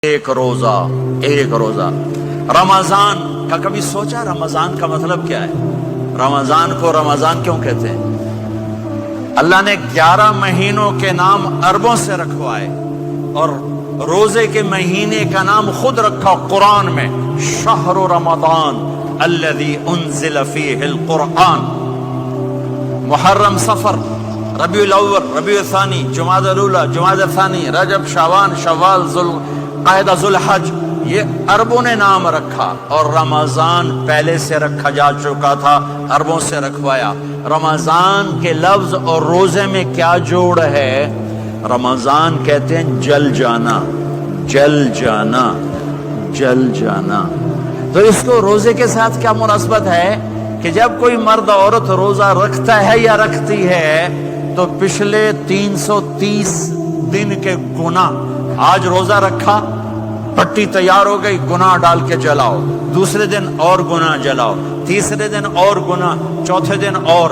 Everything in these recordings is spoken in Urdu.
ایک روزہ رمضان کا کبھی سوچا رمضان کا مطلب کیا ہے؟ رمضان کو رمضان کیوں کہتے ہیں؟ اللہ نے 11 مہینوں کے نام عربوں سے رکھوائے اور روزے کے مہینے کا نام خود رکھا قرآن میں، شہر رمضان الذی انزل فیہ القرآن۔ محرم، صفر، ربیع الاول، ربیع الثانی، جمادی الاولی، جمادی الثانی، رجب، شعبان، شوال، ذوالقعدہ، ذوالحج، یہ عربوں نے نام رکھا اور رمضان پہلے سے رکھا جا چکا تھا، عربوں سے رکھوایا۔ رمضان کے لفظ اور روزے میں کیا جوڑ ہے؟ رمضان کہتے ہیں جل جانا، جل جانا، جل جانا۔ تو اس کو روزے کے ساتھ کیا مناسبت ہے کہ جب کوئی مرد عورت روزہ رکھتا ہے یا رکھتی ہے تو پچھلے 330 دن کے گناہ، آج روزہ رکھا، پٹی تیار ہو گئی، گناہ ڈال کے جلاؤ، دوسرے دن اور گناہ جلاؤ، تیسرے دن اور گناہ، چوتھے دن اور،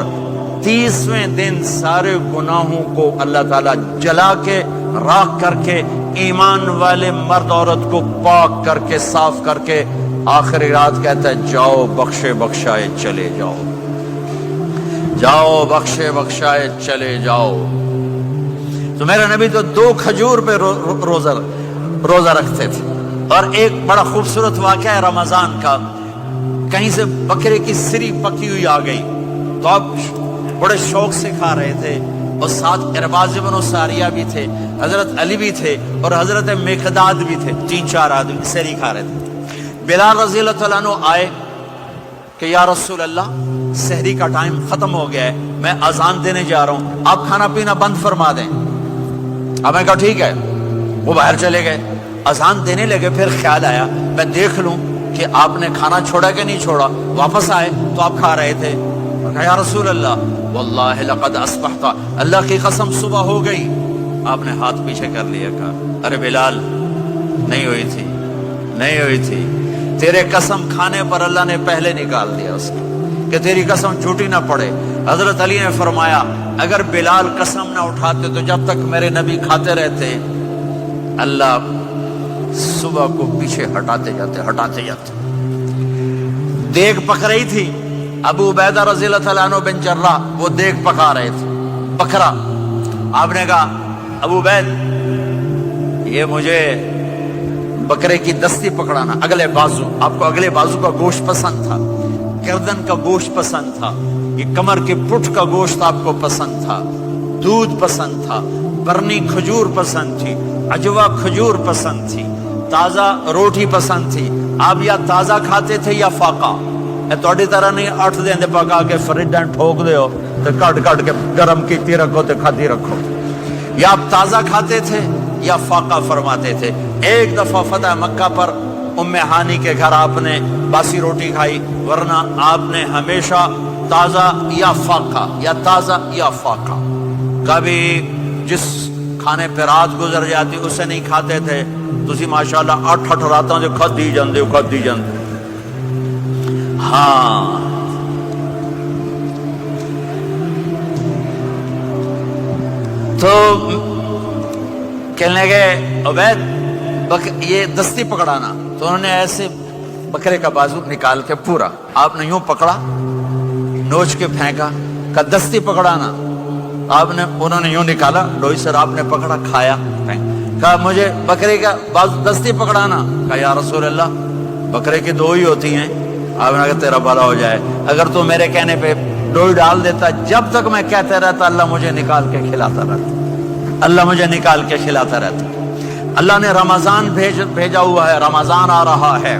30ویں دن سارے گناہوں کو اللہ تعالیٰ جلا کے، راکھ کر کے، ایمان والے مرد عورت کو پاک کر کے، صاف کر کے، آخری رات کہتا ہے جاؤ بخشے بخشائے چلے جاؤ، جاؤ بخشے بخشائے چلے جاؤ۔ تو میرا نبی تو 2 کھجور پہ روزہ رکھتے تھے۔ اور ایک بڑا خوبصورت واقعہ ہے رمضان کا، کہیں سے بکرے کی سری پکی ہوئی آ گئی تو اب بڑے شوق سے کھا رہے تھے، اور ساتھ ارباز بن ساریہ بھی تھے، حضرت علی بھی تھے اور حضرت مقداد بھی تھے، 3-4 آدمی سری کھا رہے تھے۔ بلال رضی اللہ تعالیٰ عنہ آئے کہ یا رسول اللہ سحری کا ٹائم ختم ہو گیا ہے، میں اذان دینے جا رہا ہوں، آپ کھانا پینا بند فرما دیں۔ اب میں کہا ٹھیک ہے، وہ باہر چلے گئے، اذان دینے لگے، پھر خیال آیا میں دیکھ لوں کہ آپ نے کھانا چھوڑا کہ نہیں چھوڑا۔ واپس آئے تو آپ کھا رہے تھے، کہا یا رسول اللہ واللہ لقد اصبحت، اللہ کی قسم صبح ہو گئی۔ آپ نے ہاتھ پیچھے کر لیا، کہا ارے بلال نہیں ہوئی تھی، نہیں ہوئی تھی، تیرے قسم کھانے پر اللہ نے پہلے نکال دیا اس کو کہ تیری قسم جھوٹی نہ پڑے۔ حضرت علی نے فرمایا اگر بلال قسم نہ اٹھاتے تو جب تک میرے نبی کھاتے رہتے اللہ صبح کو پیچھے ہٹاتے جاتے۔ دیگ پک رہی تھی، ابو عبیدہ رضی اللہ تعالیٰ عنہ بن جراح وہ دیگ پکا رہے تھے، بکرا۔ آپ نے کہا ابو عبید یہ مجھے بکرے کی دستی پکڑانا، اگلے بازو، آپ کو اگلے بازو کا گوشت پسند تھا، گردن کا گوشت پسند تھا، یہ کمر کے پٹھ کا گوشت آپ کو پسند تھا، دودھ پسند تھا، برنی کھجور پسند تھی، عجوا کھجور پسند تھی، تازہ روٹی پسند تھی۔ آپ یا تازہ کھاتے تھے یا فاقہ، توڑی طرح نہیں 8 دن پکا کے فریج ٹھوک دے ہو تو کٹ کے گرم کیتی رکھو تو کھاتی رکھو، یا آپ تازہ کھاتے تھے یا فاقہ فرماتے تھے۔ ایک دفعہ فتح مکہ پر ام ہانی کے گھر آپ نے باسی روٹی کھائی، ورنہ آپ نے ہمیشہ تازہ یا فاقہ، یا تازہ یا فاقہ، کبھی جس کھانے پہ رات گزر جاتی اسے نہیں کھاتے تھے۔ تسی ماشاءاللہ 8 راتوں جو کھدی جاندے ہاں۔ تو کہنے لگے عبید یہ دستی پکڑانا، تو انہوں نے ایسے بکرے کا بازو نکال کے پورا آپ نے یوں پکڑا، نوچ کے پھینکا، کہا دستی پکڑانا، انہوں نے یوں نکالا لوئی سر، آپ نے پکڑا، کھایا، کہا مجھے بکرے کا بازو دستی پکڑانا، کہا یا رسول اللہ بکرے کی 2 ہی ہوتی ہیں۔ آپ نے کہا تیرا بھلا ہو جائے، اگر تو میرے کہنے پہ ڈوئی ڈال دیتا، جب تک میں کہتے رہتا اللہ مجھے نکال کے کھلاتا رہتا، اللہ مجھے نکال کے کھلاتا رہتا۔ اللہ نے رمضان بھیجا ہوا ہے، رمضان آ رہا ہے،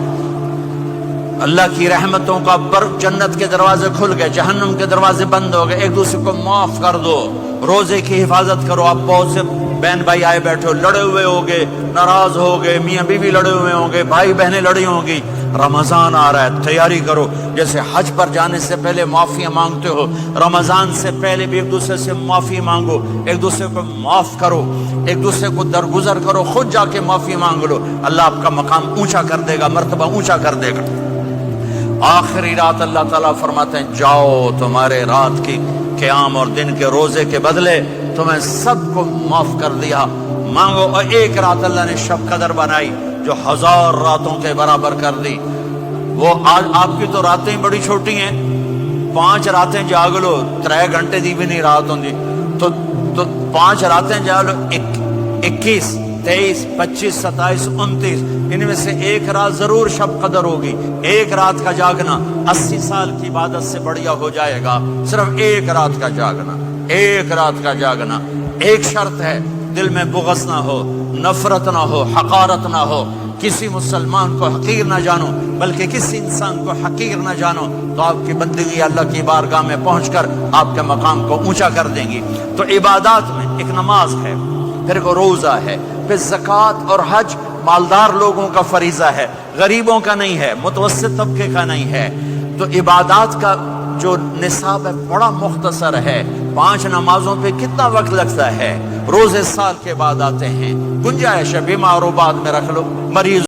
اللہ کی رحمتوں کا جنت کے دروازے کھل گئے، جہنم کے دروازے بند ہو گئے، ایک دوسرے کو معاف کر دو، روزے کی حفاظت کرو۔ آپ بہت سے بہن بھائی آئے بیٹھے ہو، لڑے ہوئے ہوگے، ناراض ہوگے، میاں بیوی لڑے ہوئے ہوں گے، بھائی بہنیں لڑی ہوں گی۔ رمضان آ رہا ہے، تیاری کرو، جیسے حج پر جانے سے پہلے معافیاں مانگتے ہو، رمضان سے پہلے بھی ایک دوسرے سے معافی مانگو، ایک دوسرے کو معاف کرو، ایک دوسرے کو درگزر کرو، خود جا کے معافی مانگ لو، اللہ آپ کا مقام اونچا کر دے گا، مرتبہ اونچا کر دے گا۔ آخری رات اللہ تعالیٰ فرماتے ہیں جاؤ تمہارے رات کی قیام اور دن کے روزے کے بدلے تمہیں سب کو معاف کر دیا، مانگو۔ اور ایک رات اللہ نے شب قدر بنائی، جو 1000 راتوں کے برابر کر دی. وہ آج آپ کی تو راتیں بڑی چھوٹی ہیں, 5 راتیں جاگ لو 3 گھنٹے دی بھی نہیں رات ہوندی, تو 5 راتیں جاگ لو, 21 23 25 27 29, ان میں سے ایک رات ضرور شب قدر ہوگی. ایک رات کا جاگنا 80 سال کی عبادت سے بڑھیا ہو جائے گا. صرف ایک رات کا جاگنا, ایک رات کا جاگنا. ایک شرط ہے, دل میں بغض نہ ہو, نفرت نہ ہو, حقارت نہ ہو, کسی مسلمان کو حقیر نہ جانو, بلکہ کسی انسان کو حقیر نہ جانو, تو آپ کی بندگی اللہ کی بارگاہ میں پہنچ کر آپ کے مقام کو اونچا کر دیں گی. تو عبادات میں ایک نماز ہے, پھر ایک روزہ ہے, پھر زکوٰۃ اور حج مالدار لوگوں کا فریضہ ہے, غریبوں کا نہیں ہے, متوسط طبقے کا نہیں ہے. تو عبادات کا جو نصاب ہے بڑا مختصر ہے. 5 نمازوں پہ کتنا وقت لگتا ہے؟ روزے سال کے بعد آتے ہیں. گنجائش ہے, بیمار و بعد میں رکھ لو, مریض